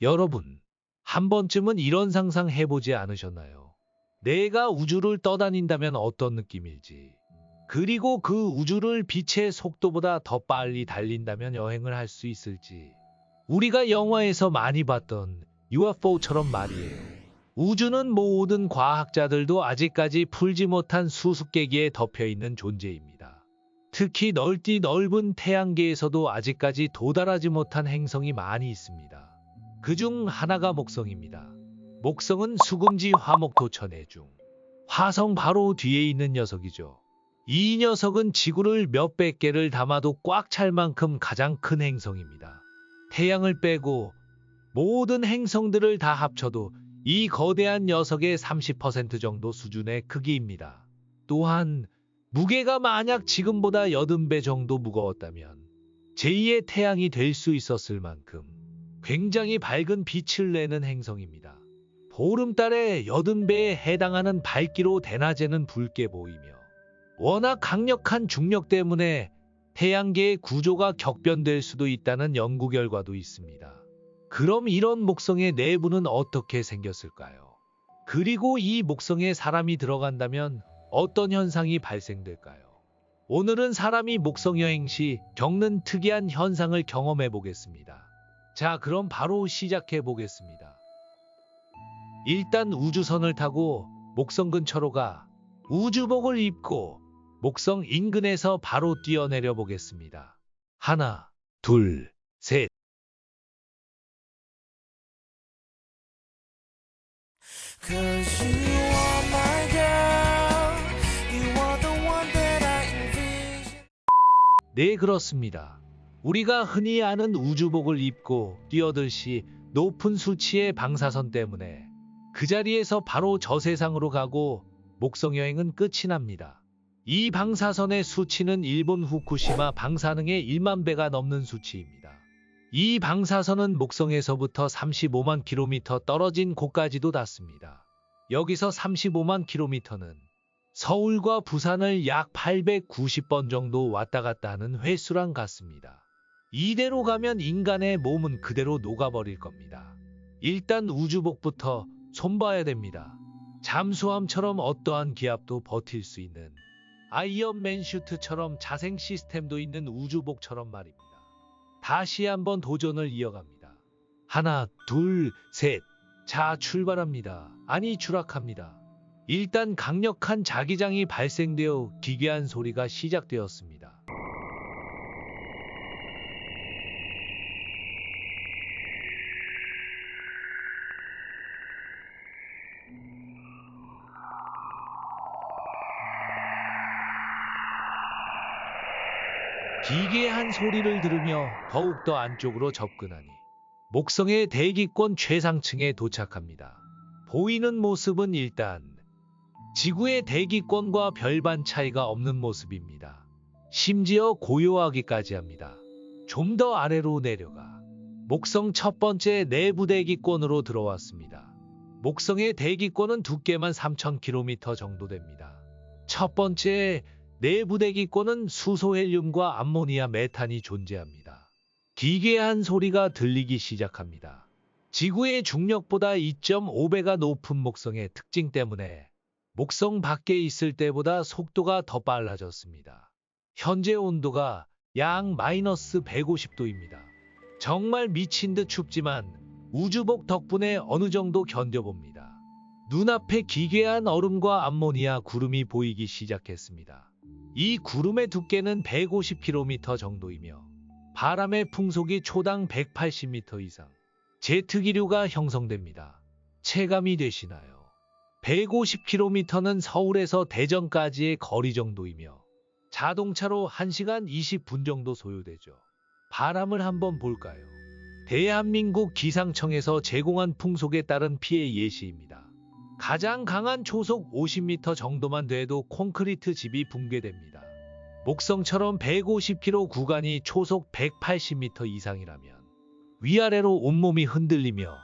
여러분, 한 번쯤은 이런 상상 해보지 않으셨나요? 내가 우주를 떠다닌다면 어떤 느낌일지. 그리고 그 우주를 빛의 속도보다 더 빨리 달린다면 여행을 할 수 있을지. 우리가 영화에서 많이 봤던 UFO처럼 말이에요. 우주는 모든 과학자들도 아직까지 풀지 못한 수수께끼에 덮여 있는 존재입니다. 특히 넓은 태양계에서도 아직까지 도달하지 못한 행성이 많이 있습니다. 그중 하나가 목성입니다. 목성은 수금지 화목토천해 중 화성 바로 뒤에 있는 녀석이죠. 이 녀석은 지구를 몇백 개를 담아도 꽉 찰 만큼 가장 큰 행성입니다. 태양을 빼고 모든 행성들을 다 합쳐도 이 거대한 녀석의 30% 정도 수준의 크기입니다. 또한 무게가 만약 지금보다 80배 정도 무거웠다면 제2의 태양이 될 수 있었을 만큼 굉장히 밝은 빛을 내는 행성입니다. 보름달의 80배에 해당하는 밝기로 대낮에는 붉게 보이며 워낙 강력한 중력 때문에 태양계의 구조가 격변될 수도 있다는 연구 결과도 있습니다. 그럼 이런 목성의 내부는 어떻게 생겼을까요? 그리고 이 목성에 사람이 들어간다면 어떤 현상이 발생될까요? 오늘은 사람이 목성 여행 시 겪는 특이한 현상을 경험해 보겠습니다. 자, 그럼 바로 시작해 보겠습니다. 일단 우주선을 타고 목성 근처로 가 우주복을 입고 목성 인근에서 바로 뛰어내려 보겠습니다. 하나, 둘, 셋. Cause you are my girl, you are the one that I envision. 네, 그렇습니다. 우리가 흔히 아는 우주복을 입고 뛰어들 시 높은 수치의 방사선 때문에 그 자리에서 바로 저 세상으로 가고 목성 여행은 끝이 납니다. 이 방사선의 수치는 일본 후쿠시마 방사능의 1만 배가 넘는 수치입니다. 이 방사선은 목성에서부터 35만 킬로미터 떨어진 곳까지도 닿습니다. 여기서 35만 킬로미터는 서울과 부산을 약 890번 정도 왔다 갔다 하는 횟수랑 같습니다. 이대로 가면 인간의 몸은 그대로 녹아버릴 겁니다. 일단 우주복부터 손봐야 됩니다. 잠수함처럼 어떠한 기압도 버틸 수 있는 아이언맨 슈트처럼 자생 시스템도 있는 우주복처럼 말입니다. 다시 한번 도전을 이어갑니다. 하나, 둘, 셋. 자, 출발합니다. 아니, 추락합니다. 일단 강력한 자기장이 발생되어 기괴한 소리가 시작되었습니다. 기괴한 소리를 들으며 더욱더 안쪽으로 접근하니 목성의 대기권 최상층에 도착합니다. 보이는 모습은 일단 지구의 대기권과 별반 차이가 없는 모습입니다. 심지어 고요하기까지 합니다. 좀 더 아래로 내려가 목성 첫 번째 내부 대기권으로 들어왔습니다. 목성의 대기권은 두께만 3,000km 정도 됩니다. 첫 번째 내부 대기권은 수소 헬륨과 암모니아 메탄이 존재합니다. 기괴한 소리가 들리기 시작합니다. 지구의 중력보다 2.5배가 높은 목성의 특징 때문에 목성 밖에 있을 때보다 속도가 더 빨라졌습니다. 현재 온도가 약 마이너스 150도입니다. 정말 미친 듯 춥지만 우주복 덕분에 어느 정도 견뎌봅니다. 눈앞에 기괴한 얼음과 암모니아 구름이 보이기 시작했습니다. 이 구름의 두께는 150km 정도이며 바람의 풍속이 초당 180m 이상, 제트기류가 형성됩니다. 체감이 되시나요? 150km는 서울에서 대전까지의 거리 정도이며 자동차로 1시간 20분 정도 소요되죠. 바람을 한번 볼까요? 대한민국 기상청에서 제공한 풍속에 따른 피해 예시입니다. 가장 강한 초속 50m 정도만 돼도 콘크리트 집이 붕괴됩니다. 목성처럼 150km 구간이 초속 180m 이상이라면 위아래로 온몸이 흔들리며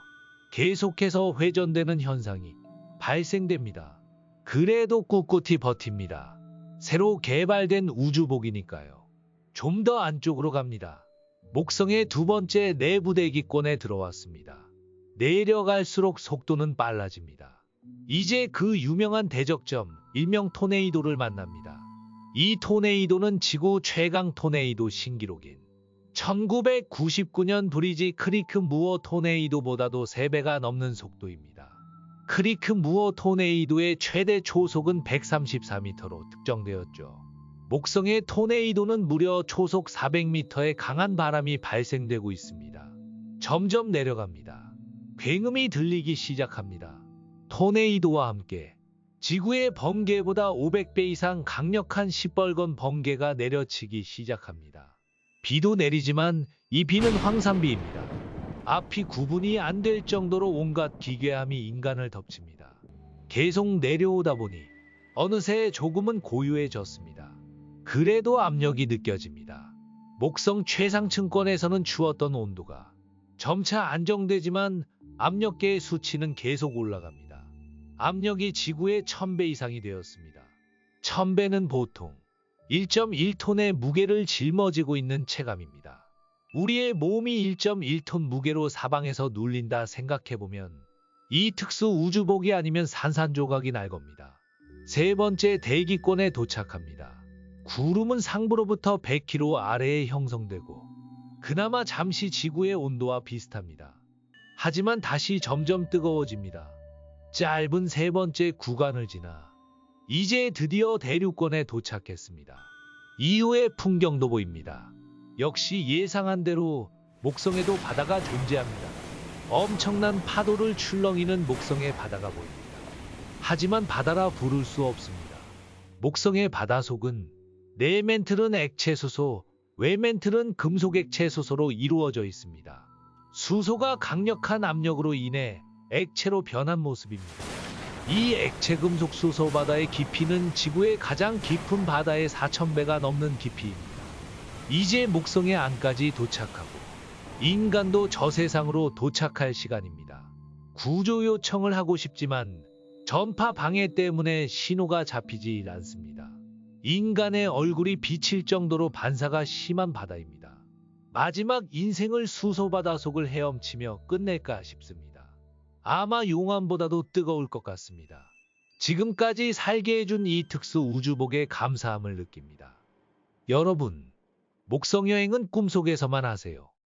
계속해서 회전되는 현상이 발생됩니다. 그래도 꿋꿋이 버팁니다. 새로 개발된 우주복이니까요. 좀 더 안쪽으로 갑니다. 목성의 두 번째 내부 대기권에 들어왔습니다. 내려갈수록 속도는 빨라집니다. 이제 그 유명한 대적점, 일명 토네이도를 만납니다. 이 토네이도는 지구 최강 토네이도 신기록인 1999년 브리지 크리크 무어 토네이도보다도 3배가 넘는 속도입니다. 크리크 무어 토네이도의 최대 초속은 134m로 특정되었죠. 목성의 토네이도는 무려 초속 400m의 강한 바람이 발생되고 있습니다. 점점 내려갑니다. 굉음이 들리기 시작합니다. 토네이도와 함께 지구의 번개보다 500배 이상 강력한 시뻘건 번개가 내려치기 시작합니다. 비도 내리지만 이 비는 황산비입니다. 앞이 구분이 안 될 정도로 온갖 기괴함이 인간을 덮칩니다. 계속 내려오다 보니 어느새 조금은 고요해졌습니다. 그래도 압력이 느껴집니다. 목성 최상층권에서는 추웠던 온도가 점차 안정되지만 압력계의 수치는 계속 올라갑니다. 압력이 지구의 1000배 이상이 되었습니다. 1000배는 보통 1.1톤의 무게를 짊어지고 있는 체감입니다. 우리의 몸이 1.1톤 무게로 사방에서 눌린다 생각해보면 이 특수 우주복이 아니면 산산조각이 날 겁니다. 세 번째 대기권에 도착합니다. 구름은 상부로부터 100km 아래에 형성되고 그나마 잠시 지구의 온도와 비슷합니다. 하지만 다시 점점 뜨거워집니다. 짧은 세 번째 구간을 지나 이제 드디어 대륙권에 도착했습니다. 이후의 풍경도 보입니다. 역시 예상한 대로 목성에도 바다가 존재합니다. 엄청난 파도를 출렁이는 목성의 바다가 보입니다. 하지만 바다라 부를 수 없습니다. 목성의 바다속은 내멘틀은 액체 수소, 외멘틀은 금속 액체 수소로 이루어져 있습니다. 수소가 강력한 압력으로 인해 액체로 변한 모습입니다. 이 액체 금속 수소 바다의 깊이는 지구의 가장 깊은 바다의 4000배가 넘는 깊이입니다. 이제 목성의 안까지 도착하고 인간도 저 세상으로 도착할 시간입니다. 구조 요청을 하고 싶지만 전파 방해 때문에 신호가 잡히지 않습니다. 인간의 얼굴이 비칠 정도로 반사가 심한 바다입니다. 마지막 인생을 수소바다 속을 헤엄치며 끝낼까 싶습니다. 아마 용암보다도 뜨거울 것 같습니다. 지금까지 살게 해준 이 특수 우주복에 감사함을 느낍니다. 여러분, 목성 여행은 꿈속에서만 하세요.